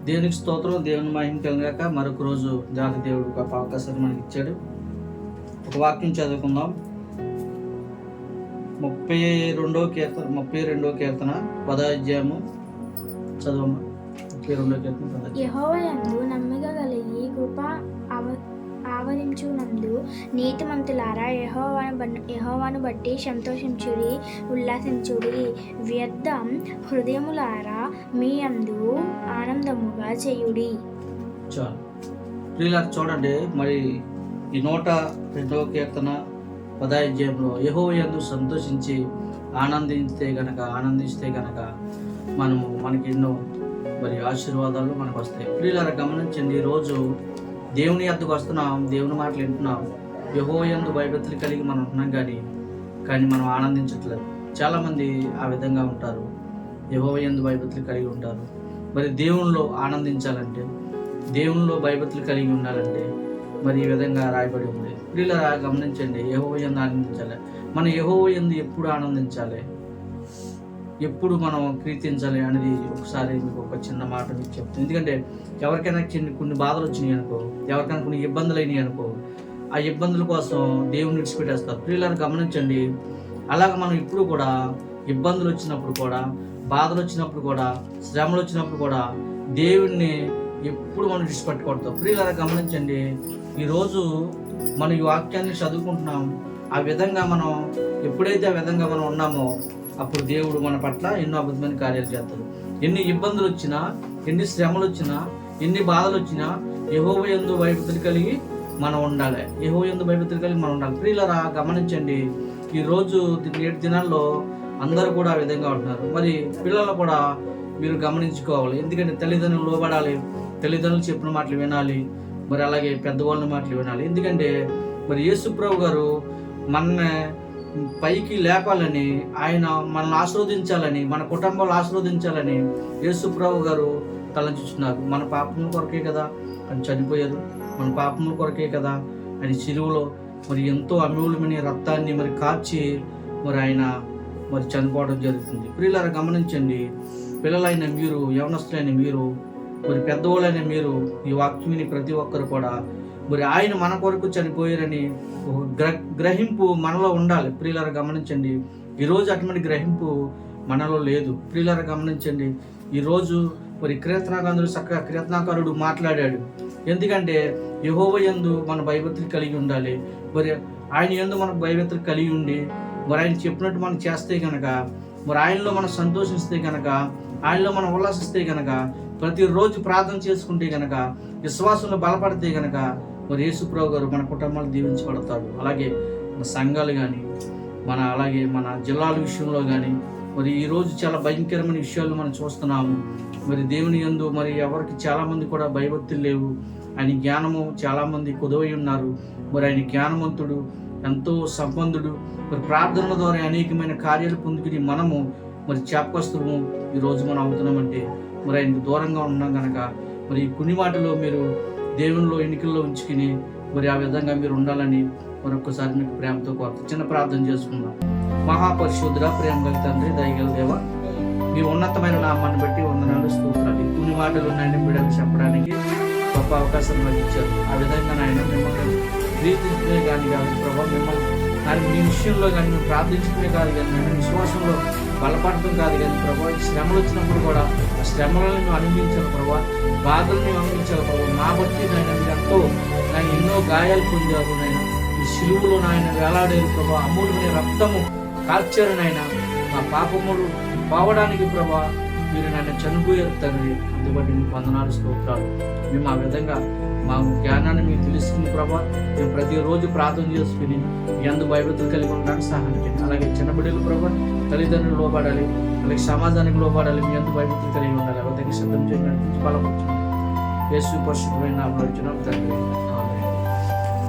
దేవునికి స్తోత్రం, దేవుని మహిమ కలుగాక. మరొక రోజు దేవుడు గొప్ప అవకాశాన్ని మనకి ఇచ్చాడు. ఒక వాక్యం చదువుకుందాం. 32వ కీర్తన 10వ అధ్యాయము చదవమ్మా. 32వ కీర్తన. యెహోవాయందు నమ్మిక కలిగి కృప ఆవరించునందు నీతిమంతులారా యెహోవాను బట్టి సంతోషించుడి, ఉల్లాసించుడి. వ్యర్థం హృదయములారా మీ యందు ఆనందముగా చేయుడి. చాలు ప్రియులారా, చూడండి, మరి ఈ 102వ కీర్తన 10వ అధ్యాయంలో యెహోవాయందు సంతోషించి ఆనందిస్తే గనక మనకి ఎన్నో మరి ఆశీర్వాదాలు మనకు వస్తాయి. ప్రియులారా, గమనించండి, ఈరోజు దేవుని యొద్దకు వస్తున్నాం, దేవుని మాటలు వింటున్నాం, యెహోవాయందు భయభక్తులు కలిగి మనం ఉంటున్నాం, కానీ మనం ఆనందించట్లేదు. చాలామంది ఆ విధంగా ఉంటారు, యెహోవాయందు భయభక్తులు కలిగి ఉంటారు. మరి దేవునిలో ఆనందించాలంటే, దేవునిలో భయభక్తులు కలిగి ఉండాలంటే మరి ఈ విధంగా రాయబడి ఉంది. ప్రియులారా, గమనించండి, యెహోవాయందు ఆనందించాలి. మనం యెహోవాయందు ఎప్పుడు ఆనందించాలి, ఎప్పుడు మనం కీర్తించాలి అనేది ఒకసారి మీకు ఒక చిన్న మాట మీకు చెప్తాను. ఎందుకంటే ఎవరికైనా కొన్ని బాధలు వచ్చినాయి అనుకో, ఎవరికైనా కొన్ని ఇబ్బందులు అయినాయి అనుకో, ఆ ఇబ్బందుల కోసం దేవుని విడిచిపెట్టేస్తారు. ప్రియులను గమనించండి, అలాగ మనం ఇప్పుడు కూడా ఇబ్బందులు వచ్చినప్పుడు కూడా, బాధలు వచ్చినప్పుడు కూడా, శ్రమలు వచ్చినప్పుడు కూడా దేవుణ్ణి ఎప్పుడు మనం విడిచిపెట్టకూడదు. ప్రియులను గమనించండి, ఈరోజు మనం ఈ వాక్యాన్ని చదువుకుంటున్నాం. ఆ విధంగా మనం ఎప్పుడైతే ఆ విధంగా మనం ఉన్నామో అప్పుడు దేవుడు మన పట్ల ఎన్నో అద్భుతమైన కార్యాలు చేస్తాడు. ఎన్ని ఇబ్బందులు వచ్చినా, ఎన్ని శ్రమలు వచ్చినా, ఎన్ని బాధలు వచ్చినా యెహోవాయందు భయభక్తులు కలిగి మనం ఉండాలి. యెహోవాయందు భయభక్తులు కలిగి మనం ఉండాలి. ప్రియులారా, గమనించండి, ఈరోజు నేటి దినాల్లో అందరూ కూడా ఆ విధంగా ఉంటున్నారు. మరి పిల్లలు కూడా మీరు గమనించుకోవాలి. ఎందుకంటే తల్లిదండ్రులు లోబడాలి, తల్లిదండ్రులు చెప్పిన మాటలు వినాలి, మరి అలాగే పెద్దవాళ్ళ మాటలు వినాలి. ఎందుకంటే మరి యేసు ప్రభు గారు మన పైకి లేపాలని, ఆయన మనల్ని ఆశీర్వదించాలని, మన కుటుంబాలు ఆశీర్వదించాలని యేసు ప్రభు గారు తలంచుతున్నారు. మన పాపముల కొరకే కదా ఆయన చనిపోయారు, మన పాపముల కొరకే కదా ఆయన శిలువలో మరి ఎంతో అమూల్యమైన రక్తాన్ని మరి కార్చి మరి ఆయన మరి చనిపోవడం జరుగుతుంది. ప్రియులారా, గమనించండి, పిల్లలైన మీరు, యవనస్తులైన మీరు, మరి పెద్దవాళ్ళైన మీరు ఈ వాక్యాన్ని ప్రతి ఒక్కరు కూడా మరి ఆయన మన కొరకు చనిపోయారని గ్రహింపు మనలో ఉండాలి. ప్రియులారా, గమనించండి, ఈరోజు అటువంటి గ్రహింపు మనలో లేదు. ప్రియులారా, గమనించండి, ఈరోజు మరి కీర్తనాకారుడు మాట్లాడాడు. ఎందుకంటే యెహోవాయందు మన భయభక్తులు కలిగి ఉండాలి. మరి ఆయన యందు మనకు భయభక్తులు కలిగి ఉండి మరి ఆయన చెప్పినట్టు మనం చేస్తే కనుక, మరి ఆయనలో మనం సంతోషిస్తే కనుక, ఆయనలో మనం ఉల్లాసిస్తే కనుక, ప్రతిరోజు ప్రార్థన చేసుకుంటే కనుక, విశ్వాసంలో బలపడితే కనుక మరి యేసు ప్రభు గారు మన కుటుంబాలు దీవించబడతాడు. అలాగే మన సంఘాలు కానీ, అలాగే మన జిల్లాల విషయంలో కానీ మరి ఈరోజు చాలా భయంకరమైన విషయాలు మనం చూస్తున్నాము. మరి దేవుని యందు మరి ఎవరికి చాలామంది కూడా భయభక్తులు లేవు. ఆయన జ్ఞానము చాలామంది కొదవై ఉన్నారు. మరి ఆయన జ్ఞానవంతుడు, ఎంతో సంపన్నుడు. మరి ప్రార్థనల ద్వారా అనేకమైన కార్యాలు పొందుకుని మనము మరి చేపకస్తులము ఈరోజు మనం అవుతున్నామంటే మరి ఆయనకు దూరంగా ఉన్నాం కనుక మరి ఈ కొన్ని వాటిలో మీరు దేవునిలో ఎన్నికల్లో ఉంచుకుని మరి ఆ విధంగా మీరు ఉండాలని మరొకసారి మీకు ప్రేమతో కోరుతూ చిన్న ప్రార్థన చేసుకుందాం. మహాపరిశుద్ధుడ, ప్రేమ గల తండ్రి, దయగల దేవ, మీ ఉన్నతమైన నామాన్ని బట్టి వందనాలు, స్తోత్రాలు. కొన్ని మాటలు నాయన బిడ్డలు చెప్పడానికి గొప్ప అవకాశం నాకు ఇచ్చారు. ఆ విధంగా నాయన మిమ్మల్ని ప్రీతించుకునే కానీ కాదు ప్రభావ, మిమ్మల్ని కానీ మీ విషయంలో కానీ మేము ప్రార్థించుకునే కాదు కానీ మేము విశ్వాసంలో బలపడటం కాదు కానీ ప్రభావ, శ్రమలు వచ్చినప్పుడు కూడా ఆ శ్రమలను మేము అనుభవించాలి ప్రభావ, బాధలు మేము అనుభవించాలి ప్రభావ. మా బట్టి నాయన మీరు ఎంతో ఎన్నో గాయాలు పొందారు నాయన, ఈ శిలువులో నాయన వేలాడేరు ప్రభావ, అమూల్యమైన రక్తము కార్చారు నాయన, మా పాపములు పోవడానికి ప్రభావ మీరు నన్ను చనిపోయారు తండ్రి. అందుబట్టి మీకు వందనాలు, స్తోత్రాలు. మేము ఆ విధంగా మా జ్ఞానాన్ని మీకు తెలుసుకుని ప్రభావ మేము ప్రతిరోజు ప్రార్థన చేసుకుని ఎందు భయభక్తులు కలిగి ఉండడానికి సహాయం చేయండి. అలాగే చిన్న బిడ్డలు ప్రభావ తల్లిదండ్రులు లోపడాలి, అలాగే సమాజానికి లోపడాలి, మీ ఎందు భయభక్తులు కలిగి ఉండాలి. అవతకి సిద్ధం చేయడానికి బలపరచండి. యేసు పరిశుద్ధమైన నామములో అడుగుచున్నాం తండ్రి.